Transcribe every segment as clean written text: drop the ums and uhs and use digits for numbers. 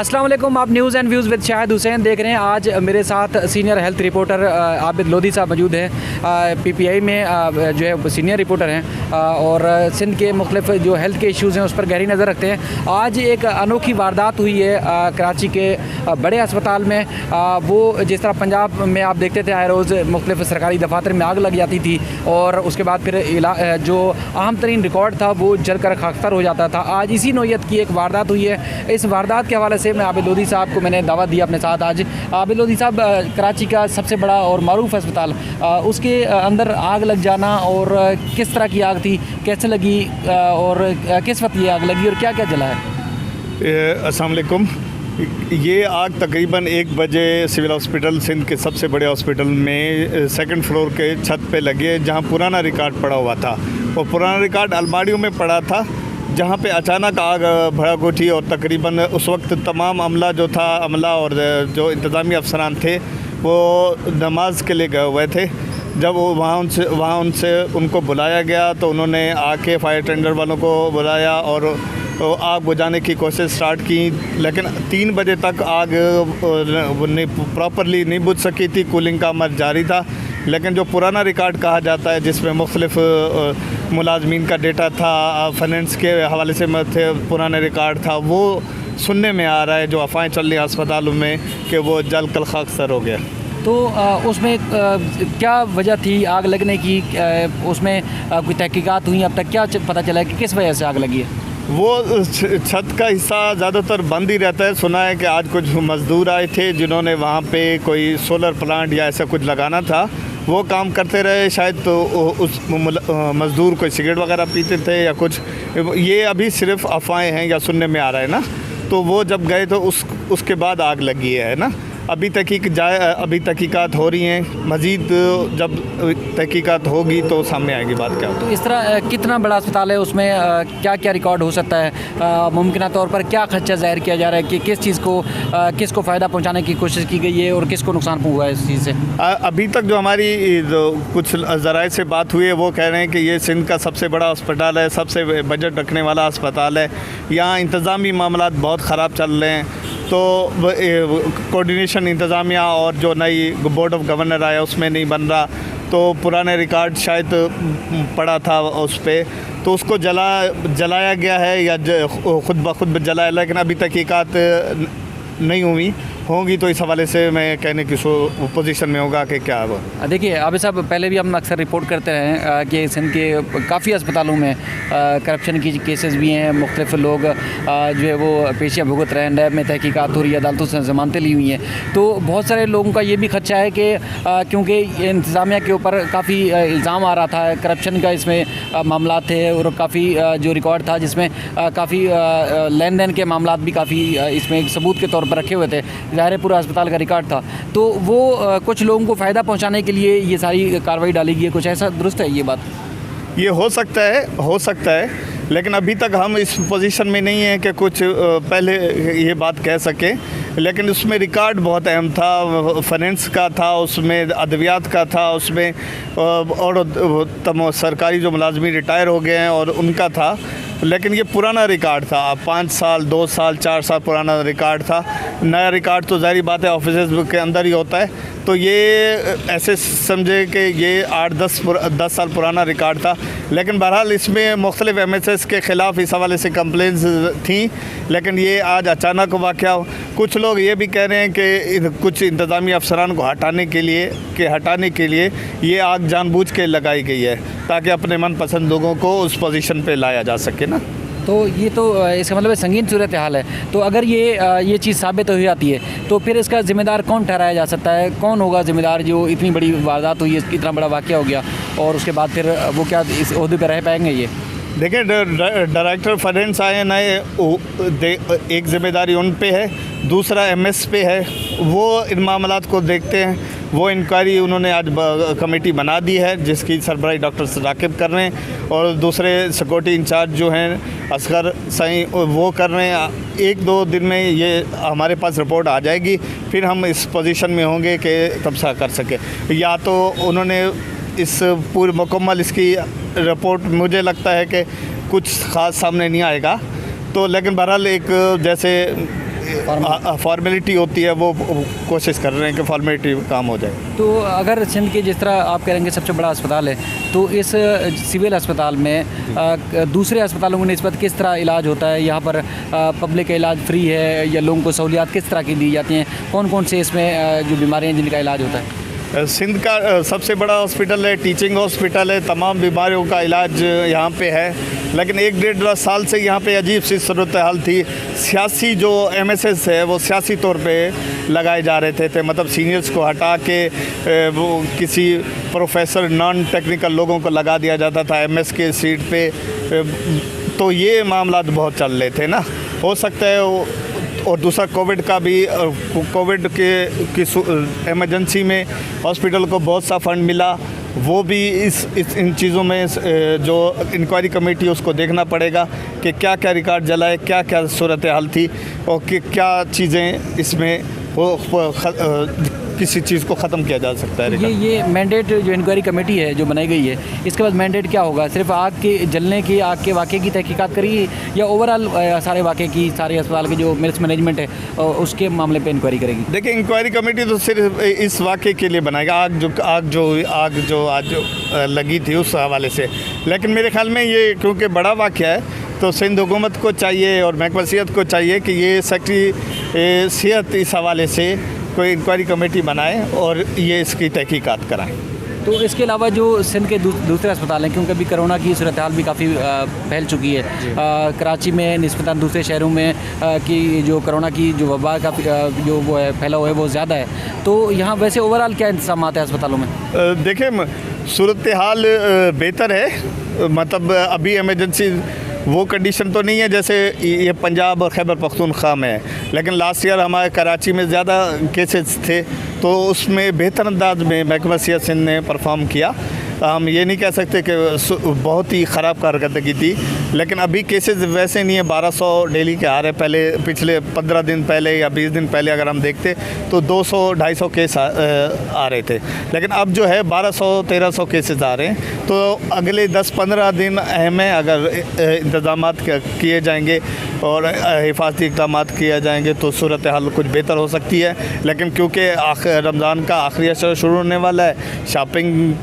अस्सलाम वालेकुम। आप news and views with Shahid Hussain देख रहे हैं। आज मेरे साथ senior health reporter Abid Lodhi साहब मौजूद हैं। पीपीआई में जो है सीनियर रिपोर्टर हैं और सिंध के मुख्तलिफ जो हेल्थ के इश्यूज़ हैं उस पर गहरी नज़र रखते हैं। आज एक अनोखी वारदात हुई है कराची के बड़े अस्पताल में। वो जिस तरह पंजाब में आप देखते थे आए रोज़ मुख्तलिफ सरकारी दफातर में आग लग जाती थी और उसके बाद फिर जो अहम तरीन रिकॉर्ड था वो जलकर खाकतर हो जाता था। आज इसी नौयत की एक वारदात हुई है। इस वारदात के हवाले से मैं आबिद लोधी साहब को मैंने दावत दिया अपने साथ। आज आबिद लोधी साहब, कराची का सबसे बड़ा और मारूफ अस्पताल, उसके अंदर आग लग जाना और किस तरह की आग थी, कैसे लगी और किस वक्त ये आग लगी और क्या क्या जला है? अस्सलाम वालेकुम। ये आग तकरीबन 1 बजे सिविल हॉस्पिटल सिंध के सबसे बड़े हॉस्पिटल में सेकंड फ्लोर के छत पे लगी है, जहाँ पुराना रिकॉर्ड पड़ा हुआ था। और पुराना रिकॉर्ड अलमारियों में पड़ा था, जहाँ पे अचानक आग भड़क उठी और तकरीबन उस वक्त तमाम अमला और जो इंतज़ामी अफसरान थे वो नमाज के लिए गए हुए थे। जब वो वहाँ उनसे उनको बुलाया गया तो उन्होंने आके फायर टेंडर वालों को बुलाया और आग बुझाने की कोशिश स्टार्ट की, लेकिन 3 बजे तक आग प्रॉपरली नहीं बुझ सकी थी। कूलिंग का अमल जारी था, लेकिन जो पुराना रिकॉर्ड कहा जाता है जिसमें मुख्तलिफ मुलाजमीन का डेटा था, फाइनेंस के हवाले से थे, पुराने रिकॉर्ड था, वो सुनने में आ रहा है, जो अफवाहें चल रही हैं अस्पतालों में कि वो जल कल खाकसर हो गया। तो उसमें क्या वजह थी आग लगने की? उसमें कोई तहकीकात हुई? अब तक क्या पता चला है कि किस वजह से आग लगी है? वो छत का हिस्सा ज़्यादातर बंद ही रहता है। सुना है कि आज कुछ मज़दूर आए थे जिन्होंने वहाँ पे कोई सोलर प्लांट या ऐसा कुछ लगाना था, वो काम करते रहे शायद, तो उस मज़दूर कोई सिगरेट वगैरह पीते थे या कुछ। ये अभी सिर्फ अफवाहें हैं या सुनने में आ रहा है ना। तो वो जब गए तो उसके बाद आग लगी है ना। अभी तहकीकात हो रही हैं, मज़ीद जब तहकीकात होगी तो सामने आएगी बात क्या होगी। तो इस तरह कितना बड़ा अस्पताल है, उसमें क्या क्या रिकॉर्ड हो सकता है? मुमकिन तौर पर क्या खर्चा ज़ाहिर किया जा रहा है कि किस चीज़ को किसको फ़ायदा पहुंचाने की कोशिश की गई है और किसको नुकसान हुआ है इस चीज़ से? अभी तक जो हमारी कुछ ज़राए से बात हुई है वो कह रहे हैं कि ये सिंध का सबसे बड़ा अस्पताल है, सबसे बजट रखने वाला अस्पताल है। यहाँ इंतज़ामी मामलात बहुत ख़राब चल रहे हैं, तो कोऑर्डिनेशन इंतज़ामिया और जो नई बोर्ड ऑफ गवर्नर आया उसमें नहीं बन रहा, तो पुराने रिकॉर्ड शायद पड़ा था उस पर, तो उसको जलाया गया है या खुद ब खुद जलाया, लेकिन अभी तहकीकात नहीं होंगी तो इस हवाले से मैं कहने की पोजीशन में होगा कि क्या वो। देखिए आबिद साहब, पहले भी हम अक्सर रिपोर्ट करते रहे हैं कि सिंध के काफ़ी अस्पतालों में करप्शन की केसेस भी हैं। मुख्तलिफ लोग जो है वो पेशियाँ भुगत रहे हैं, नैब में तहकीकात हो रही है, अदालतों से ज़मानतें ली हुई हैं। तो बहुत सारे लोगों का ये भी खदशा है कि क्योंकि इंतज़ामिया के ऊपर काफ़ी इल्ज़ाम आ रहा था, करप्शन का इसमें मामला थे और काफ़ी जो रिकॉर्ड था जिसमें काफ़ी लेन देन के मामला भी काफ़ी इसमें एक सबूत के तौर पर रखे हुए थे। ज़ाहिर पूरा अस्पताल का रिकॉर्ड था, तो वो कुछ लोगों को फ़ायदा पहुंचाने के लिए ये सारी कार्रवाई डाली गई है। कुछ ऐसा दुरुस्त है ये बात? ये हो सकता है, लेकिन अभी तक हम इस पोजीशन में नहीं है कि कुछ पहले ये बात कह सकें। लेकिन उसमें रिकॉर्ड बहुत अहम था, फाइनेंस का था, उसमें अद्वियात का था, उसमें और सरकारी जो मुलाजमी रिटायर हो गए हैं और उनका था। लेकिन ये पुराना रिकॉर्ड था, 5 साल 2 साल 4 साल पुराना रिकॉर्ड था। नया रिकॉर्ड तो ज़ाहिर बात है ऑफिस के अंदर ही होता है, तो ये ऐसे समझे कि ये 8-10 साल पुराना रिकॉर्ड था। लेकिन बहरहाल इसमें मुख्तलिफ MSS के ख़िलाफ़ इस हवाले से कंप्लेंट्स थी, लेकिन ये आज अचानक वाक़या। कुछ लोग ये भी कह रहे हैं कि कुछ इंतज़ामी अफसरान को हटाने के लिए ये आग जानबूझ के लगाई गई है ताकि अपने मनपसंद लोगों को उस पोजीशन पे लाया जा सके ना। तो ये तो इसका मतलब संगीन सूरत हाल है। तो अगर ये चीज़ साबित हो जाती है तो फिर इसका ज़िम्मेदार कौन ठहराया जा सकता है? कौन होगा ज़िम्मेदार जो इतनी बड़ी वारदात हुई, इतना बड़ा वाक़या हो गया और उसके बाद फिर वो क्या इस ओहदे पर रह पाएंगे? ये देखिए, डायरेक्टर फाइनेंस आए नए, एक ज़िम्मेदारी उन पे है, दूसरा MS पे है, वो इन मामलात को देखते हैं। वो इंक्वायरी उन्होंने आज कमेटी बना दी है जिसकी सरबराही डॉक्टर राकिब कर रहे हैं और दूसरे सिक्योरिटी इंचार्ज जो हैं असगर सही वो कर रहे हैं। 1-2 दिन में ये हमारे पास रिपोर्ट आ जाएगी, फिर हम इस पोजीशन में होंगे कि तबसरा कर सके। या तो उन्होंने इस पूरी मुकम्मल इसकी रिपोर्ट, मुझे लगता है कि कुछ ख़ास सामने नहीं आएगा, तो लेकिन बहरहाल एक जैसे फॉर्मेलिटी होती है वो कोशिश कर रहे हैं कि फॉर्मेलिटी काम हो जाए। तो अगर सिंध के जिस तरह आप कह रहे हैं सबसे बड़ा अस्पताल है, तो इस सिविल अस्पताल में दूसरे अस्पतालों की निस्बत किस तरह इलाज होता है? यहाँ पर पब्लिक का इलाज फ्री है या लोगों को सहूलियात किस तरह की दी जाती हैं? कौन कौन से इसमें जो बीमारियाँ जिनका इलाज होता है? सिंध का सबसे बड़ा हॉस्पिटल है, टीचिंग हॉस्पिटल है, तमाम बीमारियों का इलाज यहाँ पे है। लेकिन 1-1.5 साल से यहाँ पे अजीब सी सूरत हाल थी। सियासी जो MSS है वो सियासी तौर पे लगाए जा रहे थे मतलब सीनियर्स को हटा के वो किसी प्रोफेसर नॉन टेक्निकल लोगों को लगा दिया जाता था MS के सीट पे। तो ये मामला बहुत चल रहे थे ना, हो सकता है। और दूसरा कोविड का भी, कोविड की इमरजेंसी में हॉस्पिटल को बहुत सा फंड मिला, वो भी इन चीज़ों में जो इंक्वायरी कमेटी उसको देखना पड़ेगा कि क्या क्या रिकॉर्ड जलाए, क्या क्या सूरत हाल थी और कि क्या चीज़ें इसमें किसी चीज़ को ख़त्म किया जा सकता है। ये मैंडेट जो इंक्वायरी कमेटी है जो बनाई गई है, इसके बाद मैंडेट क्या होगा? सिर्फ आग के जलने की, आग के वाक़े की तहकीकात करेगी या ओवरऑल सारे वाक़े की, सारे अस्पताल की जो मिस मैनेजमेंट है उसके मामले पे इंक्वायरी करेगी? देखिए, इंक्वायरी कमेटी तो सिर्फ इस वाक़े के लिए बनाएगा, आग जो आज लगी थी उस हवाले से। लेकिन मेरे ख्याल में ये क्योंकि बड़ा वाक़या है तो सिंध हुकूमत को चाहिए और महकमा सेहत को चाहिए कि ये सेक्रेटरी सेहत इस हवाले से कोई इंक्वायरी कमेटी बनाए और ये इसकी तहकीकात कराएं। तो इसके अलावा जो सिंध के दूसरे अस्पताल हैं, क्योंकि अभी कोरोना की सूरत हाल भी काफ़ी फैल चुकी है कराची में निस्बतन दूसरे शहरों में कि जो कोरोना की जो वबा का जो वो है फैला हुआ है वो ज़्यादा है, तो यहाँ वैसे ओवरऑल क्या इंतजाम है अस्पतालों में? देखिए, सूरत हाल बेहतर है, मतलब अभी इमरजेंसी वो कंडीशन तो नहीं है जैसे ये पंजाब और खैबर पख्तूनख्वा में है। लेकिन लास्ट ईयर हमारे कराची में ज़्यादा केसेस थे तो उसमें बेहतर अंदाज में महकमा सेहत सिंध ने परफॉर्म किया। हम ये नहीं कह सकते कि बहुत ही ख़राब कारकर्दगी थी, लेकिन अभी केसेस वैसे नहीं है 1200 डेली के आ रहे। पहले पिछले 15 दिन पहले या 20 दिन पहले अगर हम देखते तो 200-250 केस आ रहे थे, लेकिन अब जो है 1200-1300 केसेस आ रहे हैं। तो अगले 10-15 दिन अहम है, अगर इंतज़ाम किए जाएंगे और हिफाजती इक़दाम किए जाएंगे तो सूरत हाल कुछ बेहतर हो सकती है। लेकिन क्योंकि रमज़ान का आखिरी अशर शुरू होने वाला है, शॉपिंग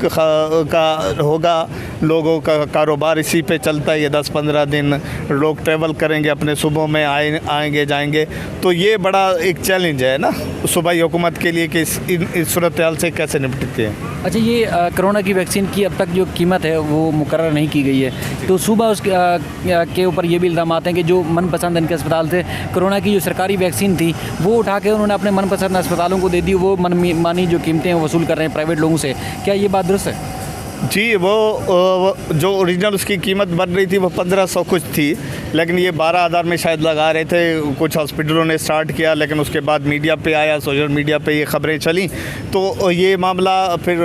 का होगा, लोगों का कारोबार इसी पे चलता है। ये 10-15 दिन लोग ट्रैवल करेंगे, अपने सुबह में आएंगे जाएंगे, तो ये बड़ा एक चैलेंज है ना सूबाई हुकूमत के लिए कि इस सूरत हाल से कैसे निपटते हैं। अच्छा, ये कोरोना की वैक्सीन की अब तक जो कीमत है वो मुकर्रर नहीं की गई है, तो सूबा के ऊपर ये भी इल्ज़ाम आते हैं कि जो मनपसंद इनके अस्पताल से कोरोना की जो सरकारी वैक्सीन थी वो उठा के उन्होंने अपने मनपसंद अस्पतालों को दे दी, वो मनमानी जो कीमतें वसूल कर रहे हैं प्राइवेट लोगों से। क्या ये बात दुरुस्त है? जी, वो जो ओरिजिनल उसकी कीमत बन रही थी वो 1500 कुछ थी, लेकिन ये 12,000 में शायद लगा रहे थे। कुछ हॉस्पिटलों ने स्टार्ट किया, लेकिन उसके बाद मीडिया पे आया, सोशल मीडिया पे ये ख़बरें चली तो ये मामला फिर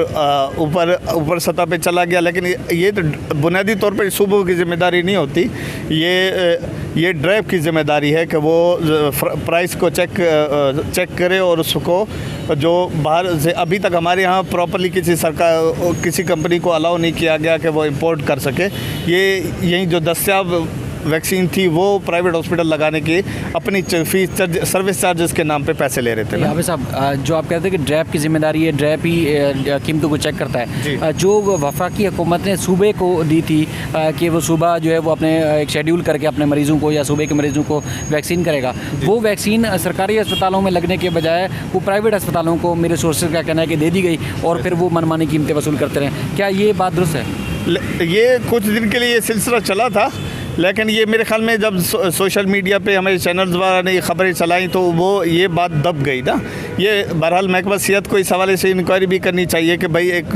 ऊपर सतह पे चला गया। लेकिन ये तो बुनियादी तौर पर सूबों की ज़िम्मेदारी नहीं होती, ये ड्राइव की ज़िम्मेदारी है कि वो प्राइस को चेक करे और उसको जो बाहर से अभी तक हमारे यहाँ प्रॉपर्ली किसी कंपनी को अलाउ नहीं किया गया कि वो इंपोर्ट कर सके। यही जो दस्तियाब वैक्सीन थी वो प्राइवेट हॉस्पिटल लगाने की अपनी फीस सर्विस चार्जेस के नाम पे पैसे ले रहे थे। यहाँ पे साहब जो आप कहते हैं कि ड्रैप की जिम्मेदारी है, ड्रैप ही कीमतों को चेक करता है, जो वफाकी हुकूमत ने सूबे को दी थी कि वो सूबा जो है वो अपने एक शेड्यूल करके अपने मरीज़ों को या सूबे के मरीज़ों को वैक्सीन करेगा, वो वैक्सीन सरकारी अस्पतालों में लगने के बजाय वो प्राइवेट अस्पतालों को मेरे सोर्सेज का कहना है कि दे दी गई और फिर वो मनमानी कीमतें वसूल करते रहे। क्या ये बात दुरुस्त है? ये कुछ दिन के लिए ये सिलसिला चला था, लेकिन ये मेरे ख्याल में जब सोशल मीडिया पे हमारे चैनल्स वाला ने ये खबरें चलाई तो वो ये बात दब गई ना। ये बहरहाल महकमा सेहत को इस हवाले से इंक्वायरी भी करनी चाहिए कि भाई एक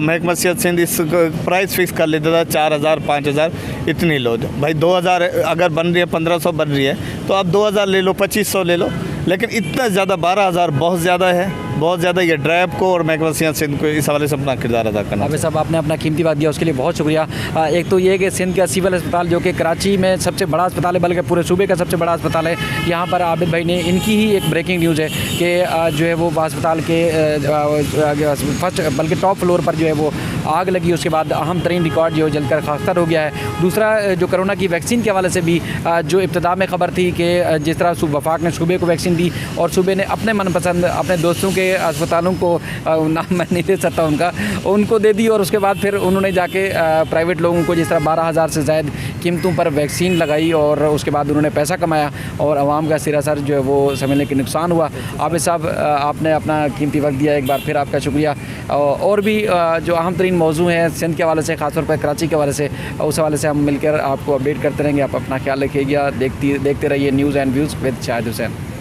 महकमा सेहत सिंध इस प्राइस फिक्स कर लेता था 4,000-5,000 इतनी लो, भाई 2,000 अगर बन रही है, 1,500 बन रही है तो आप 2,000 ले लो, 2,500 ले लो, लेकिन इतना ज़्यादा 12,000 बहुत ज़्यादा है, बहुत ज़्यादा। ये ड्राइव को और महकमा सेहत सिंध को इस हवाले से अपना किरदार अदा करना। अभी साहब आपने अपना कीमती बात दिया उसके लिए बहुत शुक्रिया। एक तो ये कि सिंध का सिविल अस्पताल जो कि कराची में सबसे बड़ा अस्पताल है, बल्कि पूरे सूबे का सबसे बड़ा अस्पताल है, यहाँ पर आबिद भाई ने इनकी ही एक ब्रेकिंग न्यूज़ है कि जो है वो अस्पताल के फर्स्ट बल्कि टॉप फ्लोर पर जो है वो आग लगी, उसके बाद अहम तरीन रिकॉर्ड जो जलकर खाकतर हो गया है। दूसरा जो कोरोना की वैक्सीन के हवाले से भी जो इब्तिदा में ख़बर थी कि जिस तरह वफाक ने सूबे को वैक्सीन दी और सूबे ने अपने मनपसंद अपने दोस्तों के अस्पतालों को, नाम मैं नहीं दे सकता उनको दे दी, और उसके बाद फिर उन्होंने जाके प्राइवेट लोगों को जिस तरह 12,000 से ज़ायद कीमतों पर वैक्सीन लगाई और उसके बाद उन्होंने पैसा कमाया और आवाम का सिरासर जो है वो समझने कि नुकसान हुआ। आबिद साहब, आपने अपना कीमती वक्त दिया, एक बार फिर आपका शुक्रिया। और भी जो अहम तरीन मौजू हैं सिंध के हवाले से, ख़ासतौर पर कराची के हवाले से, उस हवाले से हम मिलकर आपको अपडेट करते रहेंगे। आप अपना ख्याल रखिएगा, देखते रहिए news and views with Shahid Hussain.